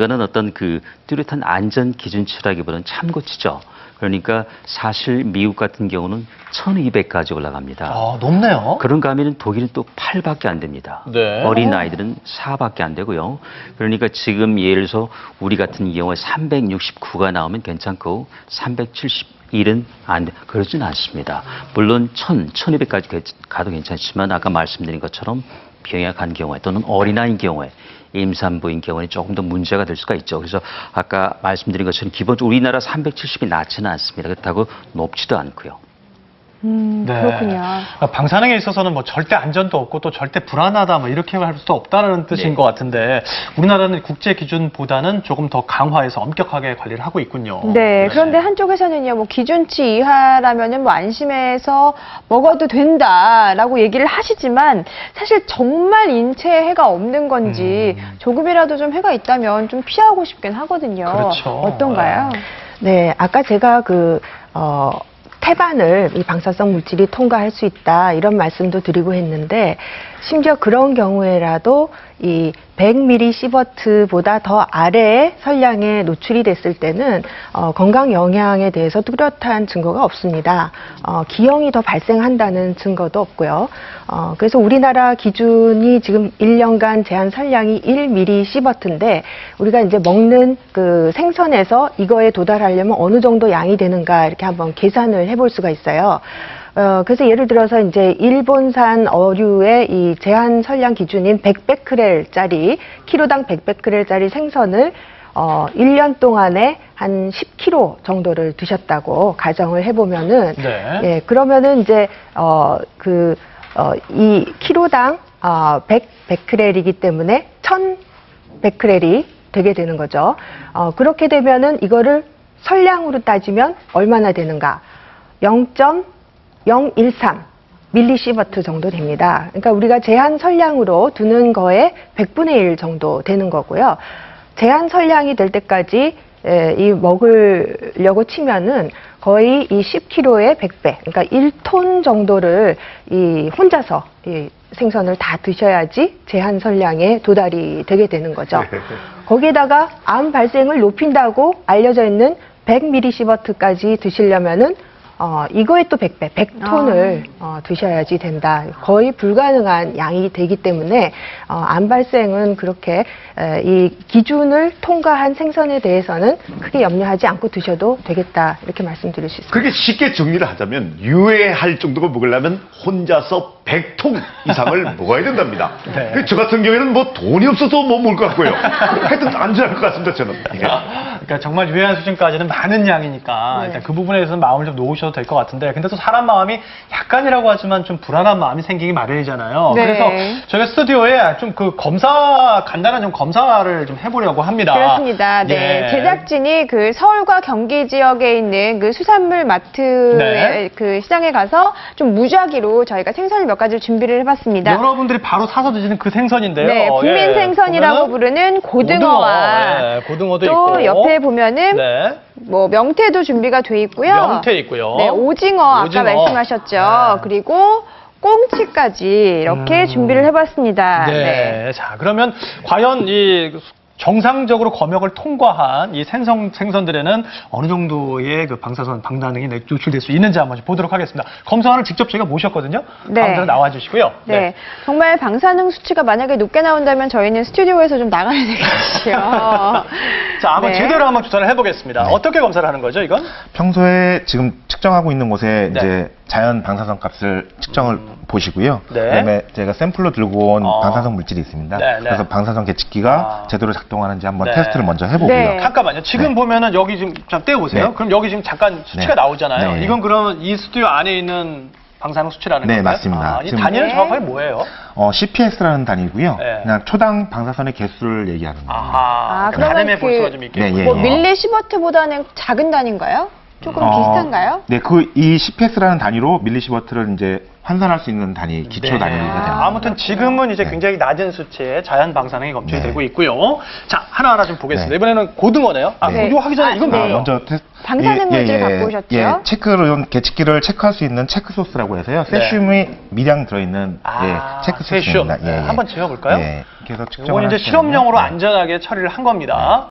이거는 어떤 그 뚜렷한 안전 기준치라기보다는 참고치죠. 그러니까 사실 미국 같은 경우는 1200까지 올라갑니다. 아, 높네요. 그런가 하면 독일은 또 8밖에 안 됩니다. 네. 어린 아이들은 4밖에 안 되고요. 그러니까 지금 예를 들어서 우리 같은 경우에 369가 나오면 괜찮고 371은 안 돼. 그러지는 않습니다. 물론 1200까지 가도 괜찮지만 아까 말씀드린 것처럼 병약한 경우에 또는 어린아이인 경우에 임산부인 경우에 조금 더 문제가 될 수가 있죠. 그래서 아까 말씀드린 것처럼 기본적으로 우리나라 370이 낮지는 않습니다. 그렇다고 높지도 않고요. 네. 그렇군요. 방사능에 있어서는 뭐 절대 안전도 없고 또 절대 불안하다 뭐 이렇게 할 수도 없다는 뜻인 네. 것 같은데 우리나라는 국제 기준보다는 조금 더 강화해서 엄격하게 관리를 하고 있군요. 네, 그런데 한쪽에서는요, 뭐 기준치 이하라면은 뭐 안심해서 먹어도 된다라고 얘기를 하시지만 사실 정말 인체에 해가 없는 건지 조금이라도 좀 해가 있다면 좀 피하고 싶긴 하거든요. 그렇죠. 어떤가요? 네, 아까 제가 태반을 이 방사성 물질이 통과할 수 있다 이런 말씀도 드리고 했는데 심지어 그런 경우에라도 이 100mS보다 더 아래의 선량에 노출이 됐을 때는 건강 영향에 대해서 뚜렷한 증거가 없습니다. 기형이 더 발생한다는 증거도 없고요. 그래서 우리나라 기준이 지금 1년간 제한 선량이 1mS인데 우리가 이제 먹는 그 생선에서 이거에 도달하려면 어느 정도 양이 되는가 이렇게 한번 계산을 해볼 수가 있어요. 그래서 예를 들어서 이제 일본산 어류의 이 제한 선량 기준인 100베크렐짜리, 키로당 100베크렐짜리 생선을 1년 동안에 한 10kg 정도를 드셨다고 가정을 해보면은, 네. 예, 그러면은 이제, 이 키로당 100베크렐이기 때문에 1000베크렐이 되게 되는 거죠. 그렇게 되면은 이거를 선량으로 따지면 얼마나 되는가? 0.013 밀리시버트 정도 됩니다. 그러니까 우리가 제한 선량으로 두는 거에 100분의 1 정도 되는 거고요. 제한 선량이 될 때까지 이 먹으려고 치면은 거의 이 10kg의 100배, 그러니까 1톤 정도를 이 혼자서 이 생선을 다 드셔야지 제한 선량에 도달이 되게 되는 거죠. 거기에다가 암 발생을 높인다고 알려져 있는 100mS까지 드시려면은 이거에 또 100배, 100톤을 드셔야지 된다. 거의 불가능한 양이 되기 때문에 암 발생은 그렇게 이 기준을 통과한 생선에 대해서는 크게 염려하지 않고 드셔도 되겠다. 이렇게 말씀드릴 수 있습니다. 그렇게 쉽게 정리를 하자면 유해할 정도가 먹으려면 혼자서 100통 이상을 먹어야 된답니다. 네. 저 같은 경우에는 뭐 돈이 없어서 못 먹을 것 같고요. 하여튼 안전할 것 같습니다, 저는. 그러니까 정말 유해한 수준까지는 많은 양이니까 네. 일단 그 부분에 대해서는 마음을 좀 놓으셔도 될 것 같은데 근데 또 사람 마음이 약간이라고 하지만 좀 불안한 마음이 생기기 마련이잖아요. 네. 그래서 저희가 스튜디오에 좀 그 간단한 좀 검사를 좀 해보려고 합니다. 그렇습니다. 네. 예. 제작진이 그 서울과 경기 지역에 있는 그 수산물 마트의 네. 그 시장에 가서 좀 무작위로 저희가 생선을 몇 가지 준비를 해봤습니다. 여러분들이 바로 사서 드시는 그 생선인데요. 네, 국민 예. 생선이라고 보면은 부르는 고등어와 네, 고등어도 또 있고 옆에 보면은 네. 뭐 명태도 준비가 돼 있고요. 명태 있고요. 네, 오징어 오징어. 아까 말씀하셨죠. 네. 그리고 꽁치까지 이렇게 준비를 해봤습니다. 네. 자, 그러면 과연 이 정상적으로 검역을 통과한 이 생선들에는 어느 정도의 그 방사능이 노출될 수 있는지 한번 보도록 하겠습니다. 검사원을 직접 저희가 모셨거든요. 네. 가운데로 나와주시고요. 네. 정말 방사능 수치가 만약에 높게 나온다면 저희는 스튜디오에서 좀 나가야 되겠죠. 자, 한번 네. 제대로 한번 조사를 해보겠습니다. 어떻게 검사를 하는 거죠, 이건? 평소에 지금 측정하고 있는 곳에 네. 이제 자연 방사성 값을 측정을 보시고요. 네. 그다음에 제가 샘플로 들고 온 어. 방사성 물질이 있습니다. 네, 네. 그래서 방사성 계측기가 제대로 작동하는지 한번 네. 테스트를 먼저 해보고요. 네. 잠깐만요. 지금 네. 보면은 여기 지금 잠깐 떼어보세요. 네. 그럼 여기 지금 잠깐 수치가 네. 나오잖아요. 네. 이건 그러면 이 스튜디오 안에 있는 방사능 수치라는 네, 건가요? 맞습니다. 이 지금- 단위는 네. 정확하게 뭐예요? CPS라는 단위고요. 네. 그냥 초당 방사선의 개수를 얘기하는 겁니다. 아하. 아, 그러면 가늠해 볼 그- 수가 좀 있겠군요. 네, 예, 뭐 예. 밀리시버트보다는 작은 단위인가요? 조금 비슷한가요? 네, 이 CPS라는 단위로 밀리시버트를 이제 환산할 수 있는 단위, 기초 네. 단위가 됩니다. 아무튼 지금은 이제 네. 굉장히 낮은 수치의 자연 방사능이 검출이 네. 되고 있고요. 자, 하나하나 좀 보겠습니다. 네. 이번에는 고등어네요. 아, 네. 이거 하기 전에 이건 네. 뭐예요? 먼저 방사능 물질 갖고 오셨죠? 예, 체크를 계측기를 체크할 수 있는 체크 소스라고 해서요. 네. 세슘이 미량 들어있는 체크 세슘. 소스입니다. 네, 한번 재어볼까요? 예, 그래서 이건 측정을 이제 할 수 있는, 실험용으로 네. 안전하게 처리를 한 겁니다.